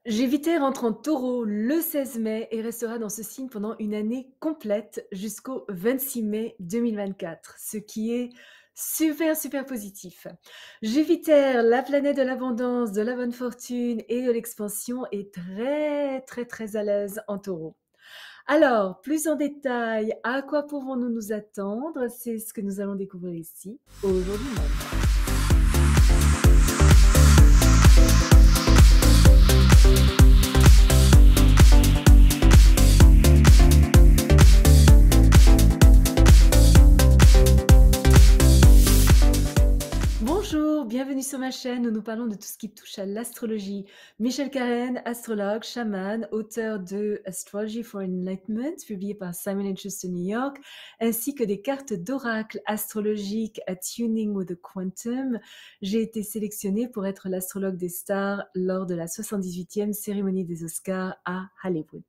Jupiter entre en Taureau le 16 mai et restera dans ce signe pendant une année complète jusqu'au 26 mai 2024, ce qui est super, super positif. Jupiter, la planète de l'abondance, de la bonne fortune et de l'expansion, est très, très, très à l'aise en Taureau. Alors, plus en détail, à quoi pouvons-nous nous attendre? C'est ce que nous allons découvrir ici, aujourd'hui même. Bonjour, bienvenue sur ma chaîne où nous parlons de tout ce qui touche à l'astrologie. Michel Karen, astrologue, chaman, auteur de Astrology for Enlightenment, publié par Simon & Schuster New York, ainsi que des cartes d'oracle astrologiques à Tuning with the Quantum. J'ai été sélectionnée pour être l'astrologue des stars lors de la 78e cérémonie des Oscars à Hollywood.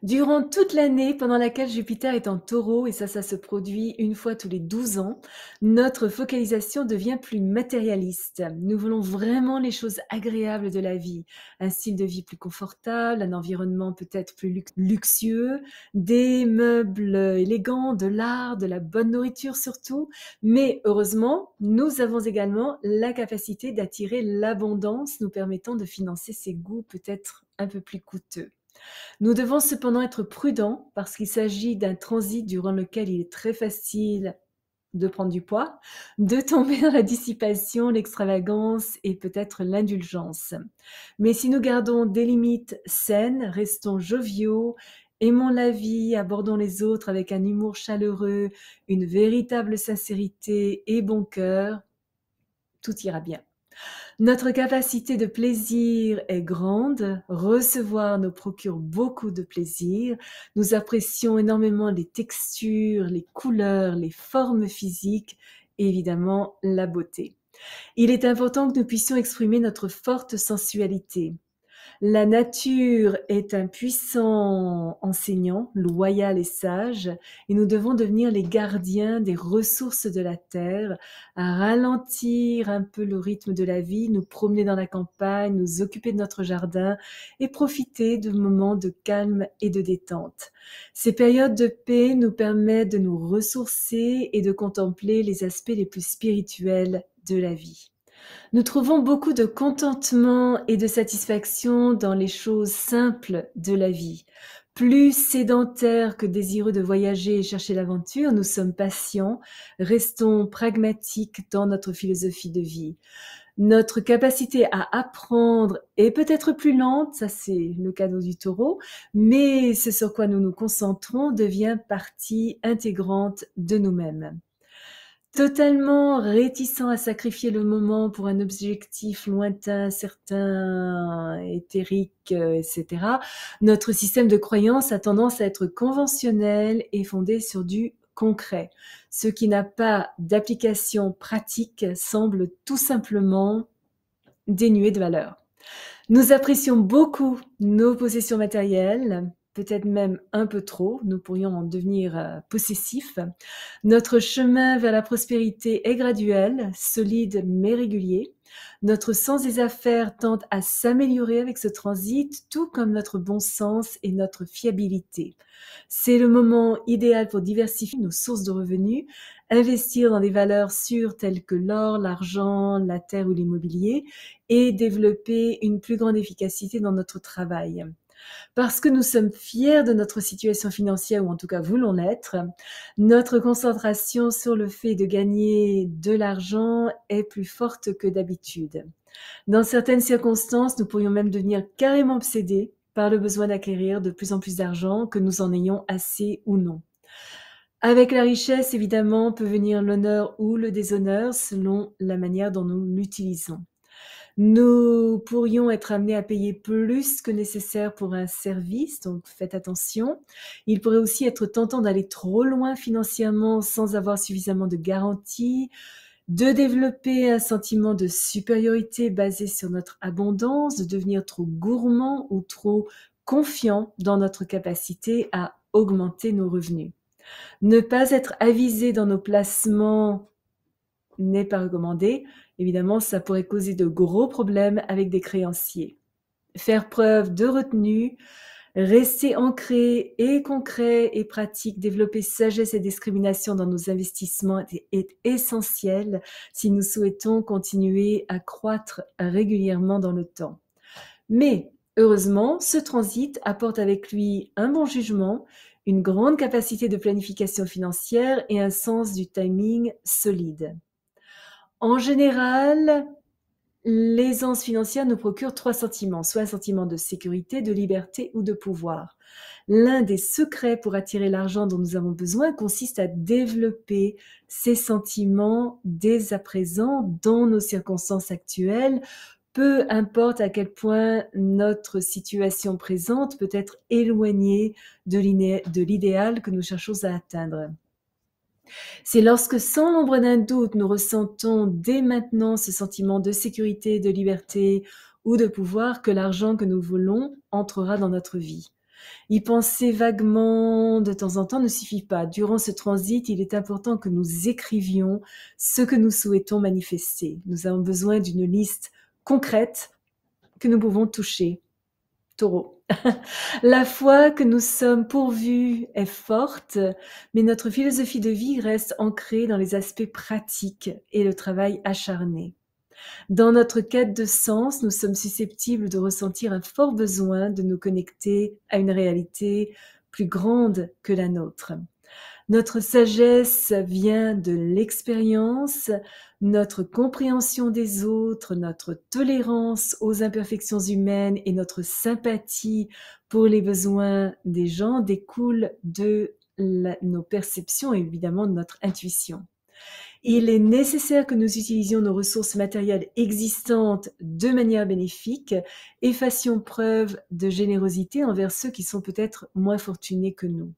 Durant toute l'année pendant laquelle Jupiter est en Taureau, et ça se produit une fois tous les 12 ans, notre focalisation devient plus matérialiste. Nous voulons vraiment les choses agréables de la vie, un style de vie plus confortable, un environnement peut-être plus luxueux, des meubles élégants, de l'art, de la bonne nourriture surtout. Mais heureusement, nous avons également la capacité d'attirer l'abondance, nous permettant de financer ces goûts peut-être un peu plus coûteux. Nous devons cependant être prudents parce qu'il s'agit d'un transit durant lequel il est très facile de prendre du poids, de tomber dans la dissipation, l'extravagance et peut-être l'indulgence. Mais si nous gardons des limites saines, restons joviaux, aimons la vie, abordons les autres avec un humour chaleureux, une véritable sincérité et bon cœur, tout ira bien. Notre capacité de plaisir est grande, recevoir nous procure beaucoup de plaisir, nous apprécions énormément les textures, les couleurs, les formes physiques et évidemment la beauté. Il est important que nous puissions exprimer notre forte sensualité. La nature est un puissant enseignant, loyal et sage, et nous devons devenir les gardiens des ressources de la terre, à ralentir un peu le rythme de la vie, nous promener dans la campagne, nous occuper de notre jardin et profiter de moments de calme et de détente. Ces périodes de paix nous permettent de nous ressourcer et de contempler les aspects les plus spirituels de la vie. Nous trouvons beaucoup de contentement et de satisfaction dans les choses simples de la vie. Plus sédentaires que désireux de voyager et chercher l'aventure, nous sommes patients, restons pragmatiques dans notre philosophie de vie. Notre capacité à apprendre est peut-être plus lente, ça c'est le cadeau du taureau, mais ce sur quoi nous nous concentrons devient partie intégrante de nous-mêmes. Totalement réticent à sacrifier le moment pour un objectif lointain, certain, éthérique, etc. Notre système de croyance a tendance à être conventionnel et fondé sur du concret. Ce qui n'a pas d'application pratique semble tout simplement dénué de valeur. Nous apprécions beaucoup nos possessions matérielles, peut-être même un peu trop, nous pourrions en devenir possessifs. Notre chemin vers la prospérité est graduel, solide mais régulier. Notre sens des affaires tend à s'améliorer avec ce transit, tout comme notre bon sens et notre fiabilité. C'est le moment idéal pour diversifier nos sources de revenus, investir dans des valeurs sûres telles que l'or, l'argent, la terre ou l'immobilier, et développer une plus grande efficacité dans notre travail. Parce que nous sommes fiers de notre situation financière, ou en tout cas voulons l'être, notre concentration sur le fait de gagner de l'argent est plus forte que d'habitude. Dans certaines circonstances, nous pourrions même devenir carrément obsédés par le besoin d'acquérir de plus en plus d'argent, que nous en ayons assez ou non. Avec la richesse, évidemment, peut venir l'honneur ou le déshonneur selon la manière dont nous l'utilisons. Nous pourrions être amenés à payer plus que nécessaire pour un service, donc faites attention. Il pourrait aussi être tentant d'aller trop loin financièrement sans avoir suffisamment de garanties, de développer un sentiment de supériorité basé sur notre abondance, de devenir trop gourmand ou trop confiant dans notre capacité à augmenter nos revenus. Ne pas être avisé dans nos placements n'est pas recommandé. Évidemment, ça pourrait causer de gros problèmes avec des créanciers. faire preuve de retenue, rester ancré et concret et pratique, développer sagesse et discrimination dans nos investissements est essentiel si nous souhaitons continuer à croître régulièrement dans le temps. Mais heureusement, ce transit apporte avec lui un bon jugement, une grande capacité de planification financière et un sens du timing solide. En général, l'aisance financière nous procure 3 sentiments, soit un sentiment de sécurité, de liberté ou de pouvoir. L'un des secrets pour attirer l'argent dont nous avons besoin consiste à développer ces sentiments dès à présent dans nos circonstances actuelles, peu importe à quel point notre situation présente peut être éloignée de l'idéal que nous cherchons à atteindre. C'est lorsque, sans l'ombre d'un doute, nous ressentons dès maintenant ce sentiment de sécurité, de liberté ou de pouvoir que l'argent que nous voulons entrera dans notre vie. Y penser vaguement de temps en temps ne suffit pas. Durant ce transit, il est important que nous écrivions ce que nous souhaitons manifester. Nous avons besoin d'une liste concrète que nous pouvons toucher. Taureau. La foi que nous sommes pourvus est forte, mais notre philosophie de vie reste ancrée dans les aspects pratiques et le travail acharné. Dans notre quête de sens, nous sommes susceptibles de ressentir un fort besoin de nous connecter à une réalité plus grande que la nôtre. Notre sagesse vient de l'expérience, notre compréhension des autres, notre tolérance aux imperfections humaines et notre sympathie pour les besoins des gens découlent de nos perceptions et évidemment de notre intuition. Il est nécessaire que nous utilisions nos ressources matérielles existantes de manière bénéfique et fassions preuve de générosité envers ceux qui sont peut-être moins fortunés que nous.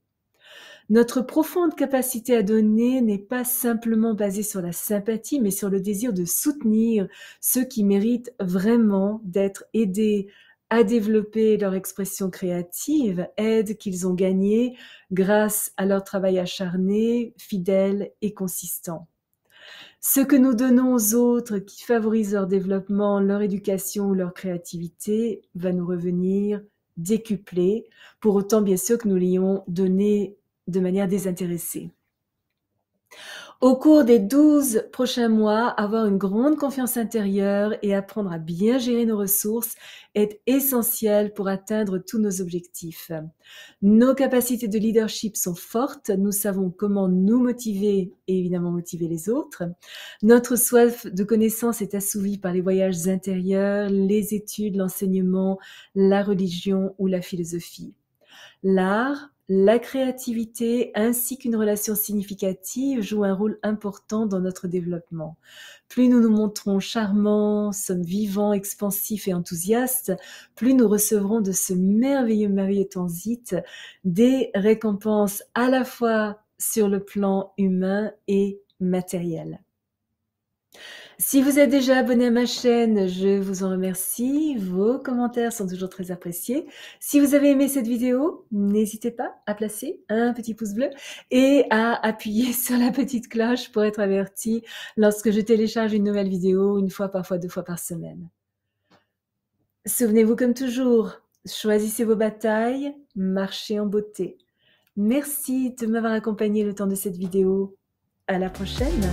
Notre profonde capacité à donner n'est pas simplement basée sur la sympathie, mais sur le désir de soutenir ceux qui méritent vraiment d'être aidés à développer leur expression créative, aide qu'ils ont gagnée grâce à leur travail acharné, fidèle et consistant. Ce que nous donnons aux autres qui favorisent leur développement, leur éducation ou leur créativité va nous revenir décuplé, pour autant bien sûr que nous l'ayons donné de manière désintéressée. Au cours des 12 prochains mois, avoir une grande confiance intérieure et apprendre à bien gérer nos ressources est essentiel pour atteindre tous nos objectifs. Nos capacités de leadership sont fortes, nous savons comment nous motiver et évidemment motiver les autres. Notre soif de connaissance est assouvie par les voyages intérieurs, les études, l'enseignement, la religion ou la philosophie. L'art, la créativité ainsi qu'une relation significative jouent un rôle important dans notre développement. Plus nous nous montrons charmants, sommes vivants, expansifs et enthousiastes, plus nous recevrons de ce merveilleux transit des récompenses à la fois sur le plan humain et matériel. Si vous êtes déjà abonné à ma chaîne, je vous en remercie. Vos commentaires sont toujours très appréciés. Si vous avez aimé cette vidéo, n'hésitez pas à placer un petit pouce bleu et à appuyer sur la petite cloche pour être averti lorsque je télécharge une nouvelle vidéo, une fois, parfois 2 fois par semaine. Souvenez-vous comme toujours, choisissez vos batailles, marchez en beauté. Merci de m'avoir accompagné le temps de cette vidéo. À la prochaine!